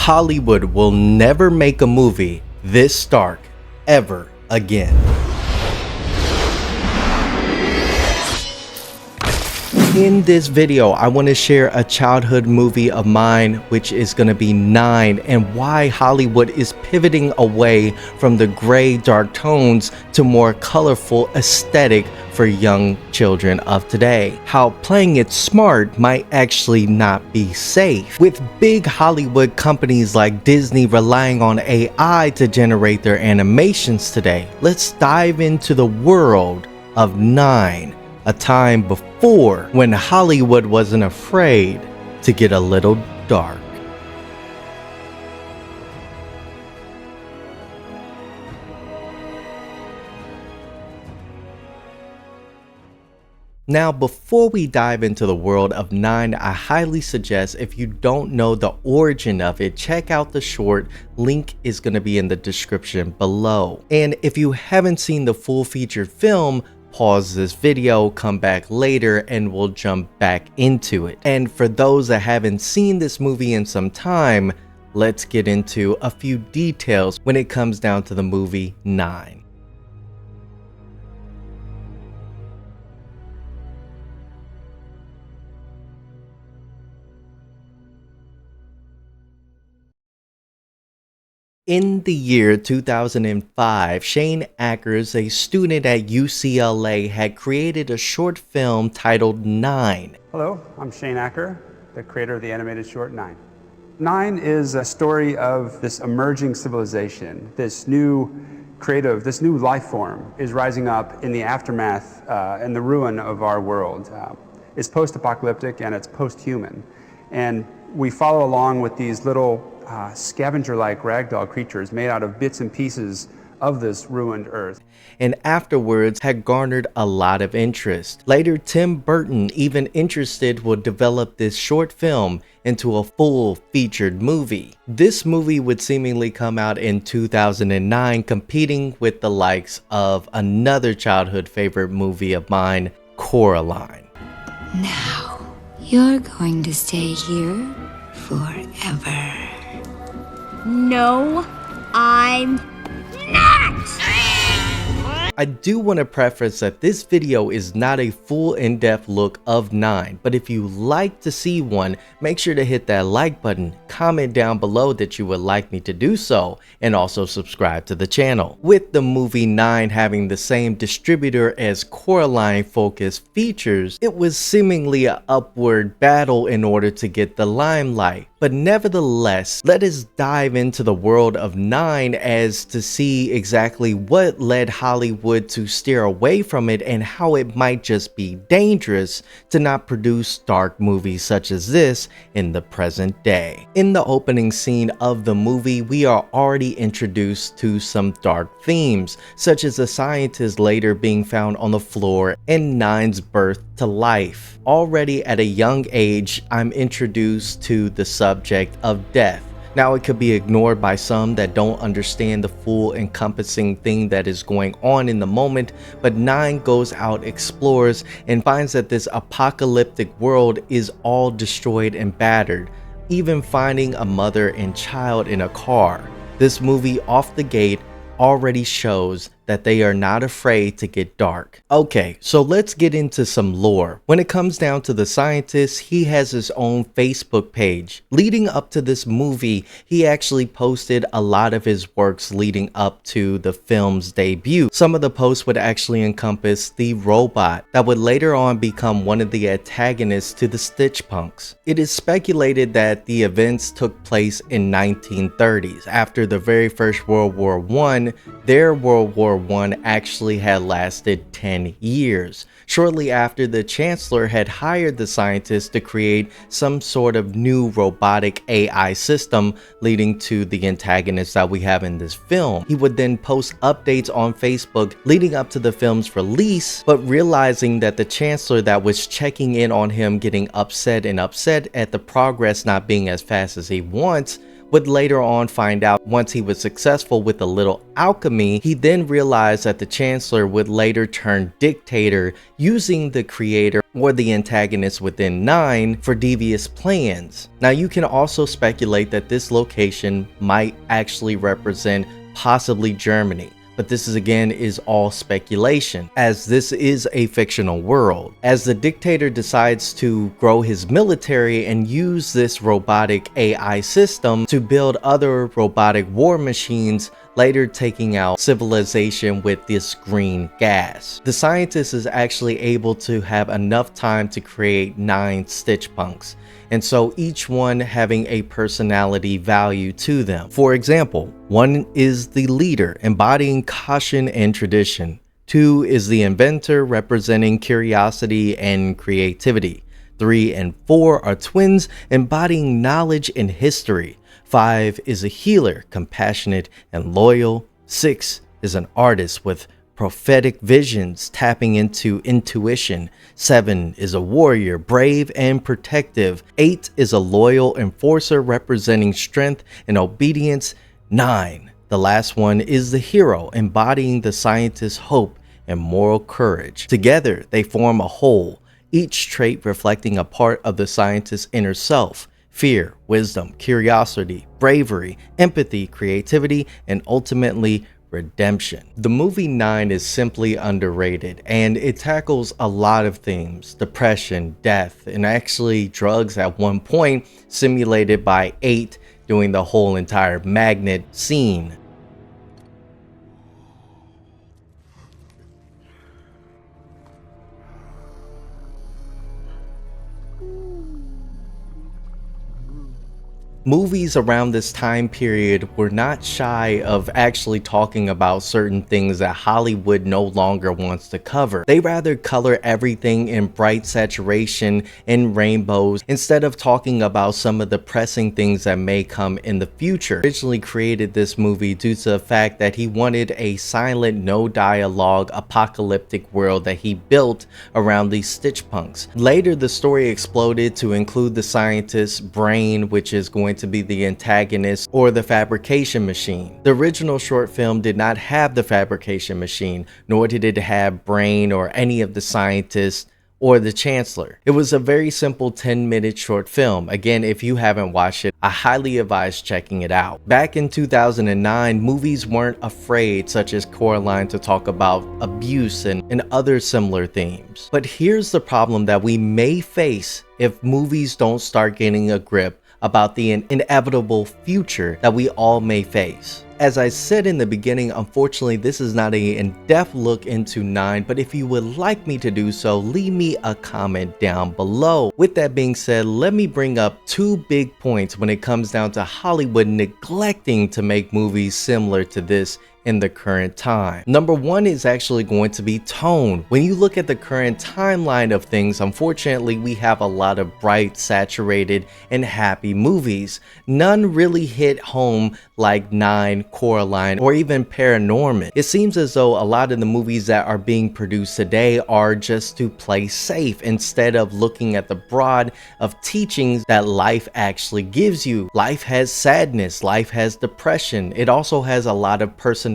Hollywood will never make a movie this dark ever again. In this video, I want to share a childhood movie of mine, which is going to be 9, and why Hollywood is pivoting away from the gray, dark tones to more colorful aesthetic for young children of today. How playing it smart might actually not be safe. With big Hollywood companies like Disney relying on AI to generate their animations today, let's dive into the world of 9. A time before when Hollywood wasn't afraid to get a little dark. Now, before we dive into the world of 9, I highly suggest, if you don't know the origin of it, check out the short. Link is going to be in the description below. And if you haven't seen the full featured film, pause this video, come back later, and we'll jump back into it. And for those that haven't seen this movie in some time, let's get into a few details when it comes down to the movie 9. In the year 2005, Shane Acker, a student at UCLA, had created a short film titled 9. Hello, I'm Shane Acker, the creator of the animated short 9. 9 is a story of this emerging civilization. This new life form is rising up in the aftermath and the ruin of our world. It's post-apocalyptic and it's post-human. And we follow along with these little scavenger-like ragdoll creatures made out of bits and pieces of this ruined earth. And afterwards had garnered a lot of interest. Later, Tim Burton, even interested, would develop this short film into a full featured movie. This movie would seemingly come out in 2009, competing with the likes of another childhood favorite movie of mine, Coraline. Now, you're going to stay here forever. No, I'm not! I do want to preface that this video is not a full in-depth look of 9, but if you like to see one, make sure to hit that like button, comment down below that you would like me to do so, and also subscribe to the channel. With the movie 9 having the same distributor as Coraline focused features, it was seemingly an upward battle in order to get the limelight. But nevertheless, let us dive into the world of 9 as to see exactly what led Hollywood to steer away from it and how it might just be dangerous to not produce dark movies such as this in the present day. In the opening scene of the movie, we are already introduced to some dark themes, such as a scientist later being found on the floor and 9's birth to life. Already at a young age, I'm introduced to the subject of death. Now, it could be ignored by some that don't understand the full encompassing thing that is going on in the moment, but 9 goes out, explores, and finds that this apocalyptic world is all destroyed and battered, even finding a mother and child in a car. This movie off the gate already shows that they are not afraid to get dark. Okay, so let's get into some lore. When it comes down to the scientist, he has his own Facebook page. Leading up to this movie, he actually posted a lot of his works leading up to the film's debut. Some of the posts would actually encompass the robot that would later on become one of the antagonists to the Stitch Punks. It is speculated that the events took place in 1930s. After the very first World War I, their World War I actually had lasted 10 years. Shortly after, the Chancellor had hired the scientists to create some sort of new robotic AI system, leading to the antagonist that we have in this film. He would then post updates on Facebook leading up to the film's release, but realizing that the Chancellor that was checking in on him getting upset at the progress not being as fast as he wants, would later on find out once he was successful with a little alchemy. He then realized that the Chancellor would later turn dictator, using the creator or the antagonist within 9 for devious plans. Now you can also speculate that this location might actually represent possibly Germany, but this is all speculation, as this is a fictional world. As the dictator decides to grow his military and use this robotic AI system to build other robotic war machines, later taking out civilization with this green gas. The scientist is actually able to have enough time to create 9 Stitch Punks, and so each one having a personality value to them. For example, 1 is the leader, embodying caution and tradition. 2 is the inventor, representing curiosity and creativity. 3 and 4 are twins, embodying knowledge and history. 5 is a healer, compassionate and loyal. 6 is an artist with prophetic visions, tapping into intuition. 7 is a warrior, brave and protective. 8 is a loyal enforcer, representing strength and obedience. 9, the last one, is the hero, embodying the scientist's hope and moral courage. Together, they form a whole, each trait reflecting a part of the scientist's inner self: fear, wisdom, curiosity, bravery, empathy, creativity, and ultimately redemption. The movie 9 is simply underrated, and it tackles a lot of themes: depression, death, and actually drugs at one point, simulated by 8 doing the whole entire magnet scene. Movies around this time period were not shy of actually talking about certain things that Hollywood no longer wants to cover. They rather color everything in bright saturation and rainbows instead of talking about some of the pressing things that may come in the future. Originally created this movie due to the fact that he wanted a silent, no dialogue, apocalyptic world that he built around these Stitch Punks. Later, the story exploded to include the scientist's brain, which is going to be the antagonist, or the fabrication machine. The original short film did not have the fabrication machine, nor did it have Brain or any of the scientists or the Chancellor. It was a very simple 10-minute short film. Again, if you haven't watched it, I highly advise checking it out. Back in 2009, movies weren't afraid, such as Coraline, to talk about abuse and other similar themes. But here's the problem that we may face if movies don't start getting a grip about the inevitable future that we all may face. As I said in the beginning, unfortunately this is not an in-depth look into 9, but if you would like me to do so, leave me a comment down below. With that being said, let me bring up 2 big points when it comes down to Hollywood neglecting to make movies similar to this in the current time. Number 1 is actually going to be tone. When you look at the current timeline of things, unfortunately we have a lot of bright, saturated, and happy movies. None really hit home like 9, Coraline, or even Paranorman. It seems as though a lot of the movies that are being produced today are just to play safe instead of looking at the broad of teachings that life actually gives you. Life has sadness, life has depression, it also has a lot of personalities,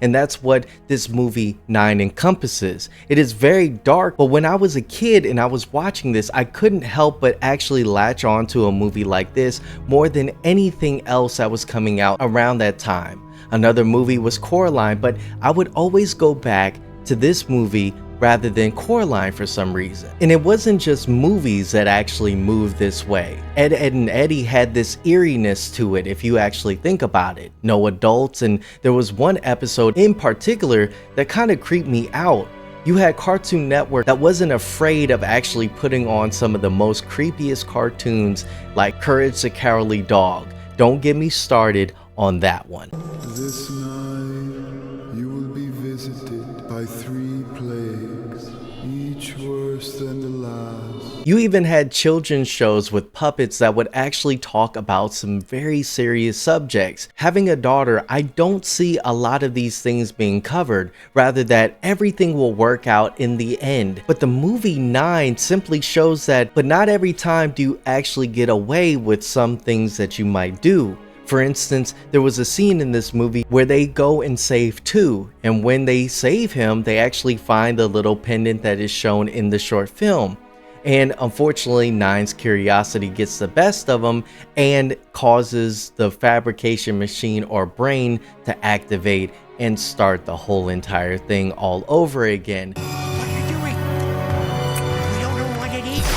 and that's what this movie 9 encompasses. It is very dark, but when I was a kid and I was watching this, I couldn't help but actually latch on to a movie like this more than anything else that was coming out around that time. Another movie was Coraline, but I would always go back to this movie rather than Coraline for some reason. And it wasn't just movies that actually moved this way. Ed, Edd and Eddy had this eeriness to it if you actually think about it. No adults, and there was one episode in particular that kind of creeped me out. You had Cartoon Network that wasn't afraid of actually putting on some of the most creepiest cartoons like Courage the Cowardly Dog. Don't get me started on that one. This night you will be visited by 3 plagues, each worse than the last. You even had children's shows with puppets that would actually talk about some very serious subjects. Having a daughter, I don't see a lot of these things being covered, rather that everything will work out in the end. But the movie 9 simply shows that, but not every time do you actually get away with some things that you might do. For instance, there was a scene in this movie where they go and save 2, and when they save him, they actually find the little pendant that is shown in the short film. And unfortunately, 9's curiosity gets the best of him and causes the fabrication machine or brain to activate and start the whole entire thing all over again. What are you doing? We don't know what it is.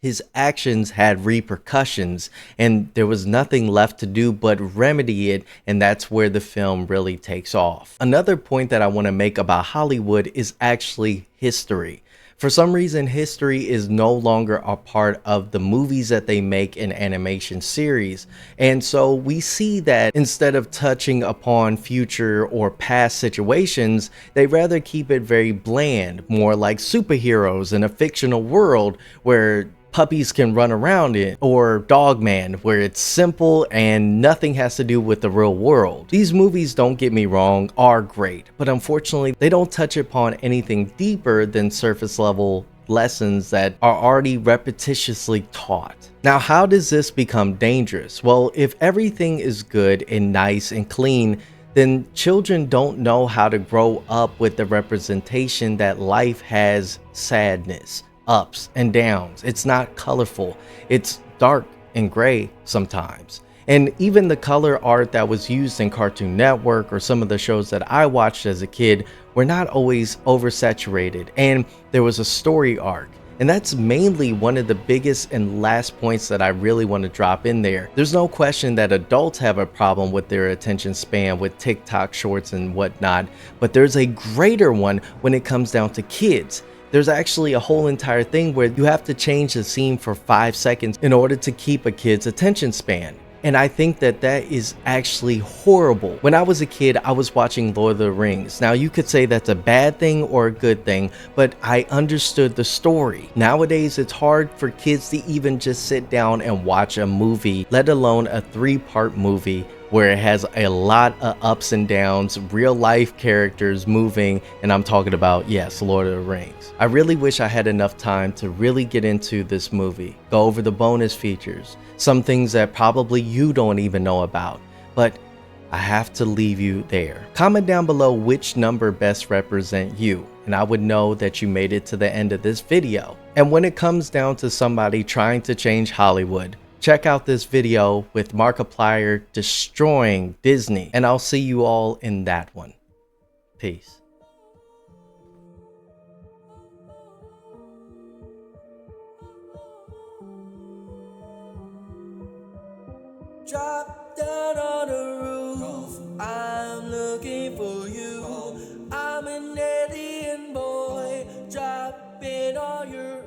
His actions had repercussions, and there was nothing left to do but remedy it, and that's where the film really takes off. Another point that I want to make about Hollywood is actually history. For some reason, history is no longer a part of the movies that they make in animation series. And so we see that instead of touching upon future or past situations, they rather keep it very bland, more like superheroes in a fictional world where puppies can run around it, or Dogman, where it's simple and nothing has to do with the real world. These movies, don't get me wrong, are great, but unfortunately they don't touch upon anything deeper than surface level lessons that are already repetitiously taught. Now, how does this become dangerous? Well, if everything is good and nice and clean, then children don't know how to grow up with the representation that life has sadness, ups and downs. It's not colorful. It's dark and gray sometimes. And even the color art that was used in Cartoon Network or some of the shows that I watched as a kid were not always oversaturated, and there was a story arc. And that's mainly one of the biggest and last points that I really want to drop in there. There's no question that adults have a problem with their attention span with TikTok shorts and whatnot, but there's a greater one when it comes down to kids. There's actually a whole entire thing where you have to change the scene for 5 seconds in order to keep a kid's attention span. And I think that that is actually horrible. When I was a kid, I was watching Lord of the Rings. Now, you could say that's a bad thing or a good thing, but I understood the story. Nowadays, it's hard for kids to even just sit down and watch a movie, let alone a 3-part movie where it has a lot of ups and downs, real life characters moving, and I'm talking about, yes, Lord of the Rings. I really wish I had enough time to really get into this movie, go over the bonus features, some things that probably you don't even know about, but I have to leave you there. Comment down below which number best represent you, and I would know that you made it to the end of this video. And when it comes down to somebody trying to change Hollywood, check out this video with Markiplier destroying Disney, and I'll see you all in that one. Peace. Drop down on the roof, I'm looking for you. I'm an alien boy, dropping on your